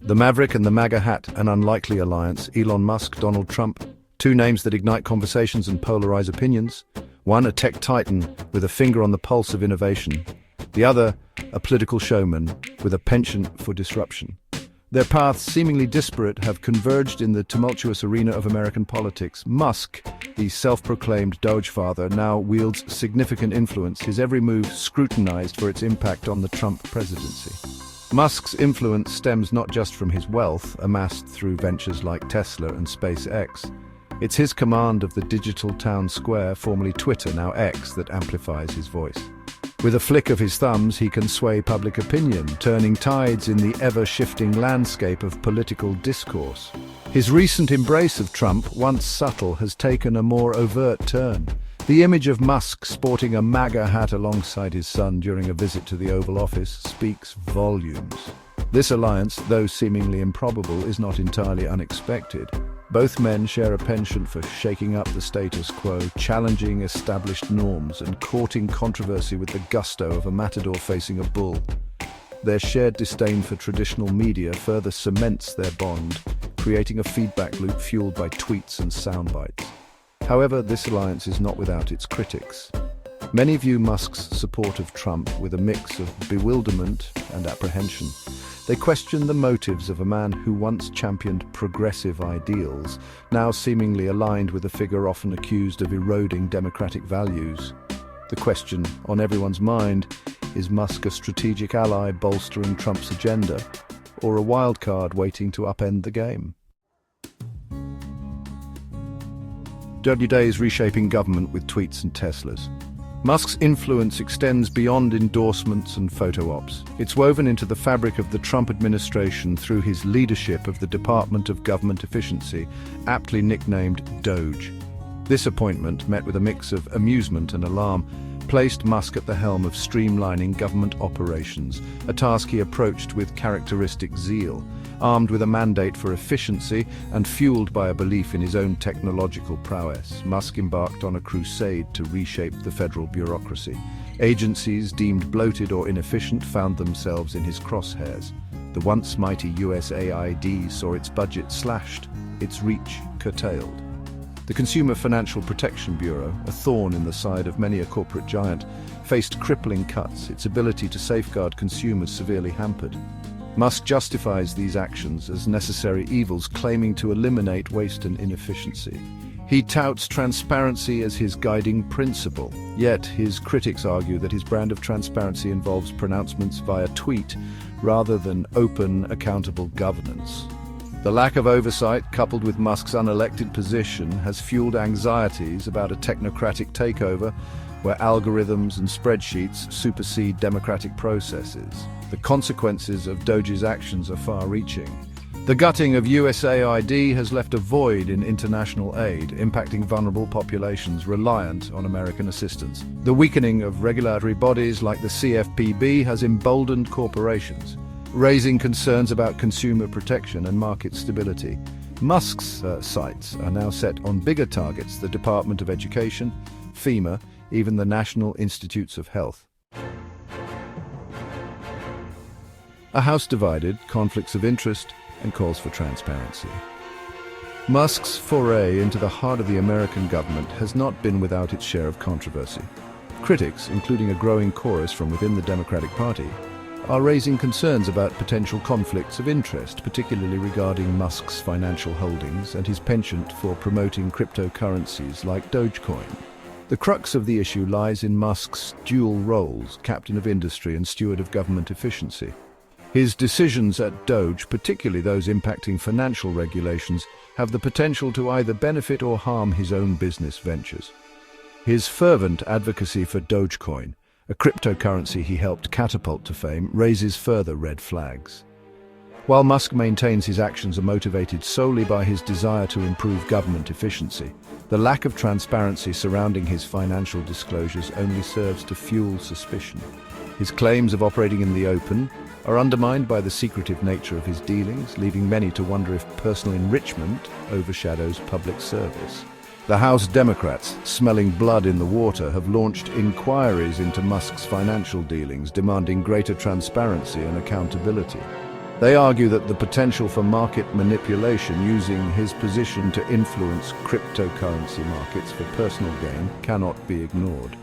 The Maverick and the MAGA hat, an unlikely alliance. Elon Musk, Donald Trump. Two names that ignite conversations and polarize opinions. One, a tech titan with a finger on the pulse of innovation. The other, a political showman with a penchant for disruption. Their paths, seemingly disparate, have converged in the tumultuous arena of American politics. Musk, the self-proclaimed Doge father, now wields significant influence, his every move scrutinized for its impact on the Trump presidency. Musk's influence stems not just from his wealth, amassed through ventures like Tesla and SpaceX. It's his command of the digital town square, formerly Twitter, now X, that amplifies his voice. With a flick of his thumbs, he can sway public opinion, turning tides in the ever-shifting landscape of political discourse. His recent embrace of Trump, once subtle, has taken a more overt turn. The image of Musk sporting a MAGA hat alongside his son during a visit to the Oval Office speaks volumes. This alliance, though seemingly improbable, is not entirely unexpected. Both men share a penchant for shaking up the status quo, challenging established norms, and courting controversy with the gusto of a matador facing a bull. Their shared disdain for traditional media further cements their bond, creating a feedback loop fueled by tweets and soundbites. However, this alliance is not without its critics. Many view Musk's support of Trump with a mix of bewilderment and apprehension. They question the motives of a man who once championed progressive ideals, now seemingly aligned with a figure often accused of eroding democratic values. The question on everyone's mind, is Musk a strategic ally bolstering Trump's agenda, or a wild card waiting to upend the game? Dirty days reshaping government with tweets and Teslas. Musk's influence extends beyond endorsements and photo ops. It's woven into the fabric of the Trump administration through his leadership of the Department of Government Efficiency, aptly nicknamed Doge. This appointment, met with a mix of amusement and alarm, placed Musk at the helm of streamlining government operations, a task he approached with characteristic zeal. Armed with a mandate for efficiency and fueled by a belief in his own technological prowess, Musk embarked on a crusade to reshape the federal bureaucracy. Agencies deemed bloated or inefficient found themselves in his crosshairs. The once mighty USAID saw its budget slashed, its reach curtailed. The Consumer Financial Protection Bureau, a thorn in the side of many a corporate giant, faced crippling cuts, its ability to safeguard consumers severely hampered. Musk justifies these actions as necessary evils, claiming to eliminate waste and inefficiency. He touts transparency as his guiding principle, yet his critics argue that his brand of transparency involves pronouncements via tweet rather than open, accountable governance. The lack of oversight, coupled with Musk's unelected position, has fueled anxieties about a technocratic takeover where algorithms and spreadsheets supersede democratic processes. The consequences of Doge's actions are far-reaching. The gutting of USAID has left a void in international aid, impacting vulnerable populations reliant on American assistance. The weakening of regulatory bodies like the CFPB has emboldened corporations, raising concerns about consumer protection and market stability. Musk's sights are now set on bigger targets: the Department of Education, FEMA, even the National Institutes of Health. A house divided, conflicts of interest, and calls for transparency. Musk's foray into the heart of the American government has not been without its share of controversy. Critics, including a growing chorus from within the Democratic Party, are raising concerns about potential conflicts of interest, particularly regarding Musk's financial holdings and his penchant for promoting cryptocurrencies like Dogecoin. The crux of the issue lies in Musk's dual roles, captain of industry and steward of government efficiency. His decisions at Doge, particularly those impacting financial regulations, have the potential to either benefit or harm his own business ventures. His fervent advocacy for Dogecoin, a cryptocurrency he helped catapult to fame, raises further red flags. While Musk maintains his actions are motivated solely by his desire to improve government efficiency, the lack of transparency surrounding his financial disclosures only serves to fuel suspicion. His claims of operating in the open are undermined by the secretive nature of his dealings, leaving many to wonder if personal enrichment overshadows public service. The House Democrats, smelling blood in the water, have launched inquiries into Musk's financial dealings, demanding greater transparency and accountability. They argue that the potential for market manipulation using his position to influence cryptocurrency markets for personal gain cannot be ignored.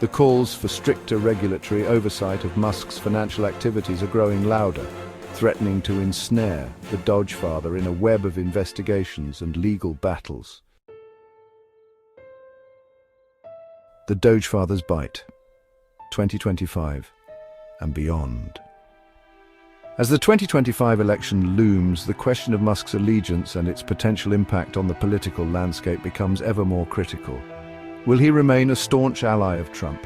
The calls for stricter regulatory oversight of Musk's financial activities are growing louder, threatening to ensnare the Dogefather in a web of investigations and legal battles. The Dogefather's Bite, 2025 and beyond. As the 2025 election looms, the question of Musk's allegiance and its potential impact on the political landscape becomes ever more critical. Will he remain a staunch ally of Trump,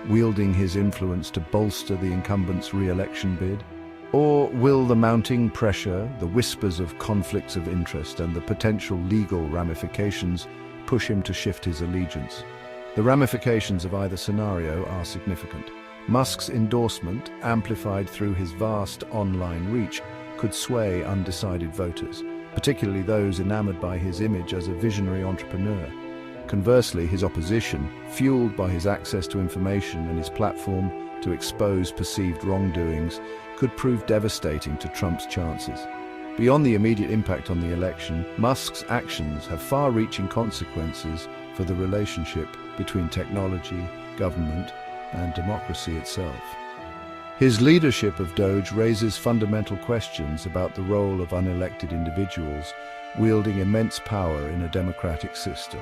wielding his influence to bolster the incumbent's re-election bid? Or will the mounting pressure, the whispers of conflicts of interest, and the potential legal ramifications push him to shift his allegiance? The ramifications of either scenario are significant. Musk's endorsement, amplified through his vast online reach, could sway undecided voters, particularly those enamored by his image as a visionary entrepreneur. Conversely, his opposition, fueled by his access to information and his platform to expose perceived wrongdoings, could prove devastating to Trump's chances. Beyond the immediate impact on the election, Musk's actions have far-reaching consequences for the relationship between technology, government, and democracy itself. His leadership of Doge raises fundamental questions about the role of unelected individuals wielding immense power in a democratic system.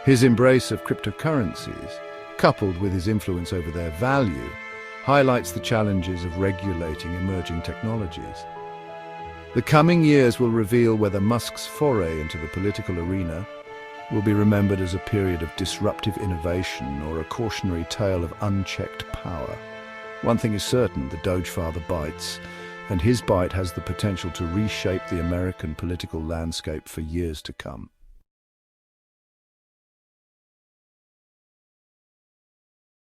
His embrace of cryptocurrencies, coupled with his influence over their value, highlights the challenges of regulating emerging technologies. The coming years will reveal whether Musk's foray into the political arena will be remembered as a period of disruptive innovation or a cautionary tale of unchecked power. One thing is certain, the Dogefather bites, and his bite has the potential to reshape the American political landscape for years to come.